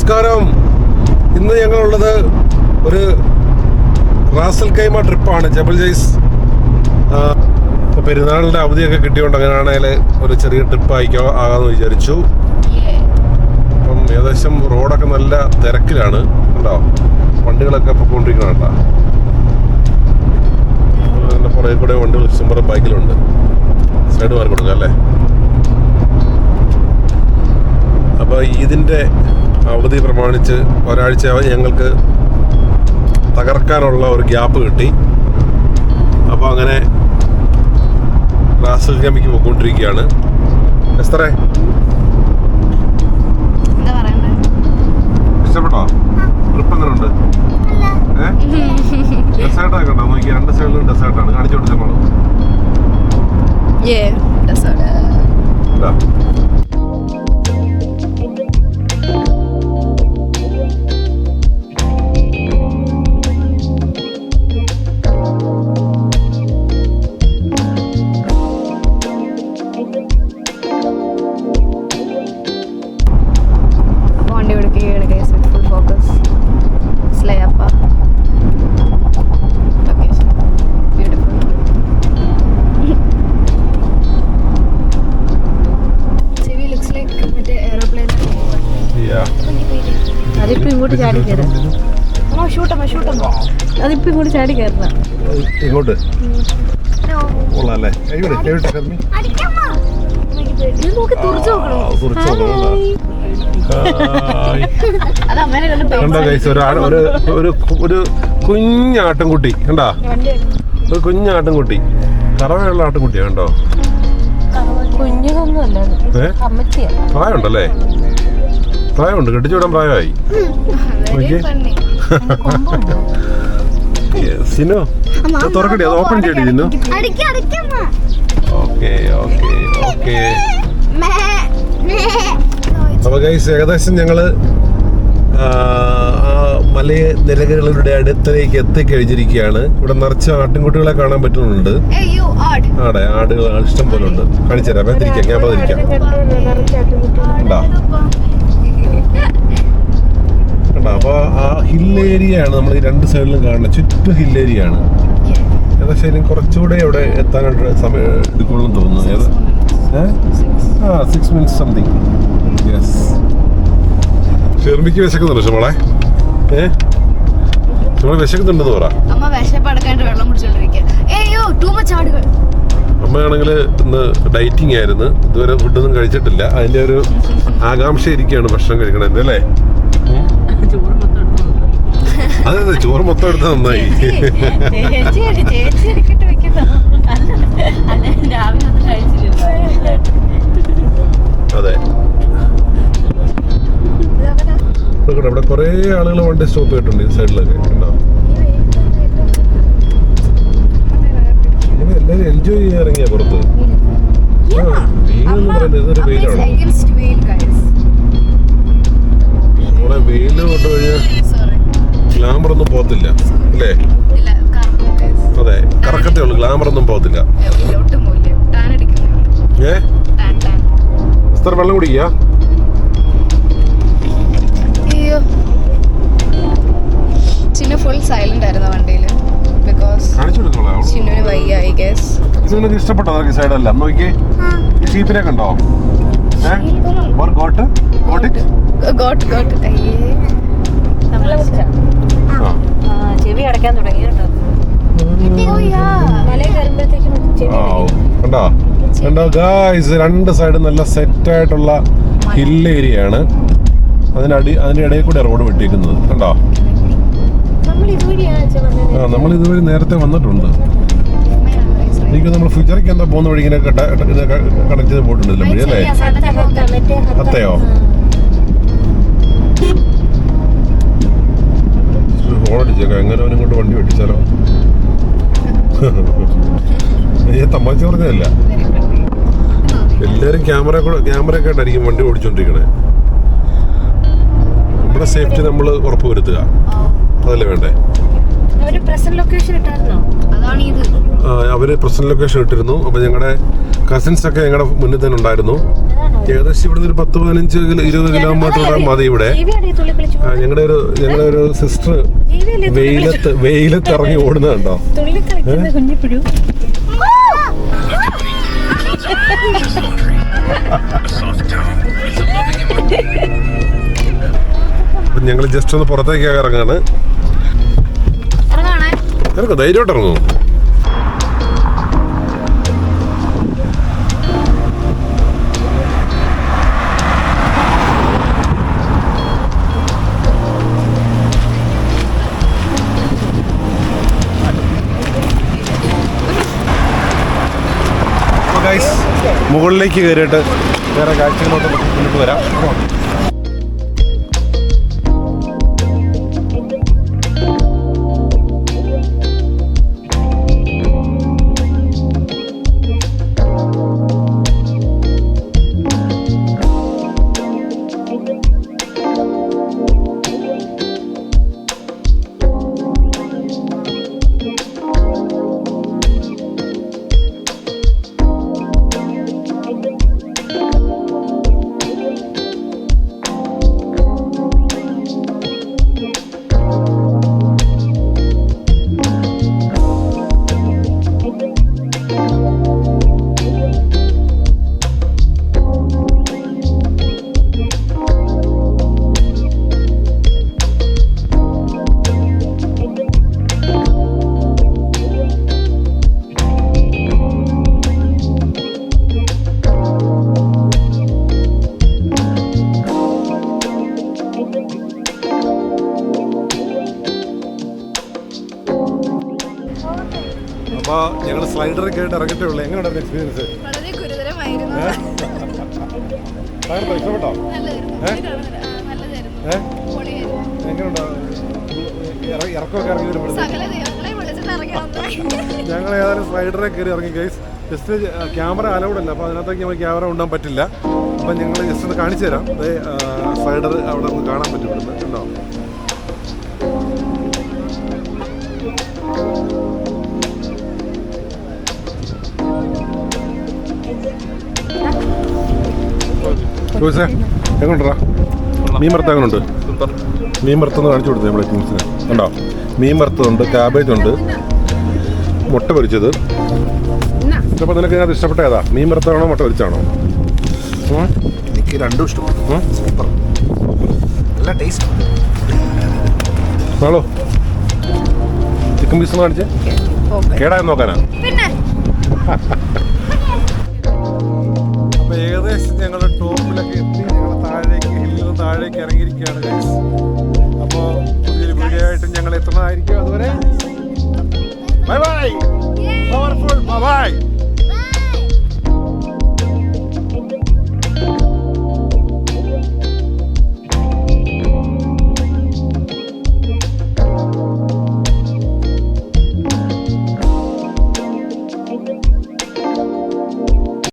നമസ്കാരം. ഇന്ന് ഞങ്ങളുള്ളത് ഒരു റാസൽ കൈമ ട്രിപ്പാണ്. ജബൽ ജയ്സ്. പെരുന്നാളിൻ്റെ അവധിയൊക്കെ കിട്ടിയോണ്ട് അങ്ങനെയാണെങ്കിൽ ഒരു ചെറിയ ട്രിപ്പ് ആകാമെന്ന് വിചാരിച്ചു. അപ്പം ഏകദേശം റോഡൊക്കെ നല്ല തിരക്കിലാണ്. ഉണ്ടോ, വണ്ടികളൊക്കെ പൊയ്ക്കൊണ്ടിരിക്കണം. കേട്ടോ, അതിൻ്റെ പുറകെ കൂടെ വണ്ടികൾ ഇഷ്ടംപോലെ ബൈക്കിലുണ്ട്. സൈഡ് മാറി കൊടുക്കാം അല്ലേ. അപ്പോൾ ഇതിൻ്റെ അവധി പ്രമാണിച്ച് ഒരാഴ്ച ഞങ്ങൾക്ക് തകർക്കാനുള്ള ഒരു ഗ്യാപ്പ് കിട്ടി. അപ്പോൾ അങ്ങനെ റാസൽ കൈമയ്ക്ക് പോയിക്കൊണ്ടിരിക്കുകയാണ്. എസ്തറേ, ഇഷ്ടപ്പെട്ടോ? ട്രിപ്പ് എങ്ങനെ ഉണ്ട്? ഡെസേർട്ടൊക്കെ ഉണ്ടോ? നോക്കി, രണ്ട് സൈഡിലും ഡെസേർട്ടാണ്. കാണിച്ചു കൊടുത്തേ മോള്. അതിപ്പോ ഇങ്ങോട്ട് ചാടി കയറുന്ന ഇങ്ങോട്ട് കൊള്ളാല്ലേ. ഒരു കുഞ്ഞാട്ടിൻകുട്ടി കണ്ടാ, ഒരു കുഞ്ഞാട്ടിൻകുട്ടി, കറവയുള്ള ആട്ടിൻകുട്ടിയാ. കണ്ടോ, പ്രായമുണ്ടല്ലേ? പ്രായമുണ്ട്, കെട്ടിച്ചുവിടാൻ പ്രായമായി. സിനു തുറക്കട്ടെ, അത് ഓപ്പൺ ചെയ്യട്ടെ സിനു. Okay okay okay. അപ്പൊ ഗൈസ്, ഏകദേശം ഞങ്ങള് മലയ നിരകളുടെ അടുത്തേക്ക് എത്തിക്കഴിഞ്ഞിരിക്കുകയാണ്. ഇവിടെ നിറച്ച് ആട്ടിൻകുട്ടികളെ കാണാൻ പറ്റുന്നുണ്ട്. ആടുകൾ ഇഷ്ടം പോലെ ഉണ്ട്. കാണിച്ചുതരാം. തിരിക്കാം, ഞാൻ പതിരിക്കാം. അപ്പൊ ആ ഹിൽ ഏരിയ ആണ് നമ്മൾ ഈ രണ്ട് സൈഡിലും കാണുന്നത്. ചുറ്റും ഹിൽ ഏരിയ ആണ്. ഏകദേശം കുറച്ചുകൂടെ അവിടെ എത്താനായിട്ട് സമയം എടുക്കുമെന്ന് തോന്നുന്നു. 6 minutes സംതിങ്. യെസ്. ഷെർമിക്ക് വിശക്കുന്നുണ്ട് ഷമോളെ. ഷമോളെ വിശക്കുന്നുണ്ടെന്ന് പറ. അമ്മയാണെങ്കിൽ ഇന്ന് ഡയറ്റിംഗ് ആയിരുന്നു. ഇതുവരെ ഫുഡൊന്നും കഴിച്ചിട്ടില്ല. അതിന്റെ ഒരു ആകാംക്ഷ ഇരിക്കുകയാണ് ഭക്ഷണം കഴിക്കണതിന്റെ. അല്ലേ? അതെ അതെ, ചോറ് മൊത്തം എടുത്ത് നന്നായി. അതെ, ഇവിടെ കുറെ ആളുകൾ വണ്ടി സ്റ്റോപ്പ് ചെയ്തിട്ടുണ്ട് ഈ സൈഡിലൊക്കെ. ഉണ്ടാവും. എല്ലാവരും എൻജോയ് ചെയ്യാൻ ഇറങ്ങിയ പുറത്ത്. വെയിലെന്ന് പറയുന്നത് ഇതൊരു വെയിലാണ്. നമ്മളെ വെയില് കൊണ്ടുകഴിഞ്ഞാൽ ഗ്ലാമർ ഒന്നും പോകത്തില്ല അല്ലേ? അതെ, കറക്കത്തേ ഉള്ളു, ഗ്ലാമർ ഒന്നും പോകത്തില്ല. വെള്ളം കുടിക്കുക. ഫുൾ സൈലന്റ് ആയിരുന്നു വണ്ടിയിൽ. ഇത് ഇഷ്ടപ്പെട്ടോ? സൈഡല്ല നോക്കിയേ, ഷീപ്പിനെ കണ്ടോ? ചെവി അടയ്ക്കാൻ തുടങ്ങി കേട്ടോ. കണ്ടോ കണ്ടോ ഗായ്സ്, രണ്ട് സൈഡും നല്ല സെറ്റ് ആയിട്ടുള്ള ഹിൽ ഏരിയ ആണ്. അതിന്റെ ഇടയിൽ കൂടെ റോഡ് വെട്ടിയിരിക്കുന്നത്. കണ്ടോ? നമ്മൾ ഇതുവഴി നേരത്തെ വന്നിട്ടുണ്ട്. എനിക്ക് നമ്മൾ ഫ്യൂച്ചറിക്ക് എന്താ പോകുന്ന വഴി ഇങ്ങനെ കണക്ട് ചെയ്ത് പോയിട്ടുണ്ടല്ലോ വഴി അല്ലേ? അത്തയോ? ഓടിച്ചേക്കാം. എങ്ങനെ അവനും കൊണ്ട് വണ്ടി വെട്ടിച്ചാലോ? തമാശ പറഞ്ഞതല്ല. എല്ലാവരും ക്യാമറയൊക്കെ ആയിട്ടായിരിക്കും വണ്ടി ഓടിച്ചോണ്ടിരിക്കണേ. നമ്മുടെ സേഫ്റ്റി നമ്മൾ ഉറപ്പുവരുത്തുക, അതല്ലേ വേണ്ടേ? ഒരു പ്രസന്റ് ലൊക്കേഷൻ ഇട്ടായിരുന്നോ? അതാണ് ഇത്. അവര് പ്രസന്റ് ലൊക്കേഷൻ ഇട്ടിരുന്നു. അപ്പൊ ഞങ്ങളുടെ കസിൻസ് ഒക്കെ ഞങ്ങളുടെ മുന്നിൽ തന്നെ ഉണ്ടായിരുന്നു. ഏകദേശം ഇവിടുന്ന് ഒരു 10-15-20 കിലോമീറ്റർ മതി ഇവിടെ. ഞങ്ങളുടെ ഒരു സിസ്റ്റർ വെയിലത്ത് ഇറങ്ങി ഓടുന്നുണ്ടോ? അപ്പൊ ഞങ്ങൾ ജസ്റ്റ് ഒന്ന് പുറത്തേക്ക് ഇറങ്ങാണ്. ഇറങ്ങോ, ധൈര്യമായിട്ട് ഇറങ്ങും. മുകളിലേക്ക് കയറിയിട്ട് വേറെ കാഴ്ചകളോട്ട് മുന്നോട്ട് വരാം. അപ്പോൾ ഞങ്ങൾ സ്ലൈഡറിൽ കേട്ട് ഇറങ്ങിയിട്ടേ ഉള്ളൂ. എങ്ങനെയുണ്ടായിരുന്നു എക്സ്പീരിയൻസ്? വളരെ ഗുരുതരമായിരുന്നു. ഇഷ്ടപ്പെട്ടോ? എങ്ങനെയുണ്ടോ ഇറക്കമൊക്കെ ഇറങ്ങി വരുമ്പോൾ? ഞങ്ങൾ ഏതായാലും സ്ലൈഡറെ കയറി ഇറങ്ങി ഗൈസ്. ജസ്റ്റ് ക്യാമറ അലൗഡ് അല്ല, അപ്പോൾ അതിനകത്തേക്ക് നമുക്ക് ക്യാമറ കൊണ്ടുപോകാൻ പറ്റില്ല. അപ്പം ഞങ്ങൾ ജസ്റ്റ് ഒന്ന് കാണിച്ചു തരാം. സ്ലൈഡർ അവിടെ ഒന്ന് കാണാൻ പറ്റും ഇവിടുന്ന്. ഉണ്ടോ? എങ്ങോട്ടാ മീൻ വറുത്ത? എങ്ങനെയുണ്ട് മീൻ വറുത്തെന്ന് കാണിച്ചു കൊടുത്തത് നമ്മളെ ടീംസിന്? ഉണ്ടോ? മീൻ വറുത്തതുണ്ട്, ക്യാബേജ് ഉണ്ട്, മുട്ട പൊരിച്ചത്. അപ്പോൾ നിനക്ക് ഞാൻ ഇഷ്ടപ്പെട്ട ഏതാ? മീൻ വറുത്തതാണോ മുട്ട പൊരിച്ചാണോ? എനിക്ക് രണ്ടും ഇഷ്ടപ്പെട്ടു. സൂപ്പർ, നല്ല ടേസ്റ്റ്. ആണോ? ചിക്കൻ പീസ് ഒന്ന് കാണിച്ചേ. കേടായെന്ന് നോക്കാനാ? അപ്പോൾ ഏകദേശം ഞങ്ങൾ ടോപ്പിലൊക്കെ എത്തി. ഞങ്ങൾ താഴേക്ക് ഇറങ്ങിയിരിക്കുകയാണ് ഗൈസ്. അപ്പോൾ പുതിയൊരു വീഡിയോ ആയിട്ട് ഞങ്ങൾ എത്തുന്നതായിരിക്കും. അതുവരെ bye bye. Powerful bye bye.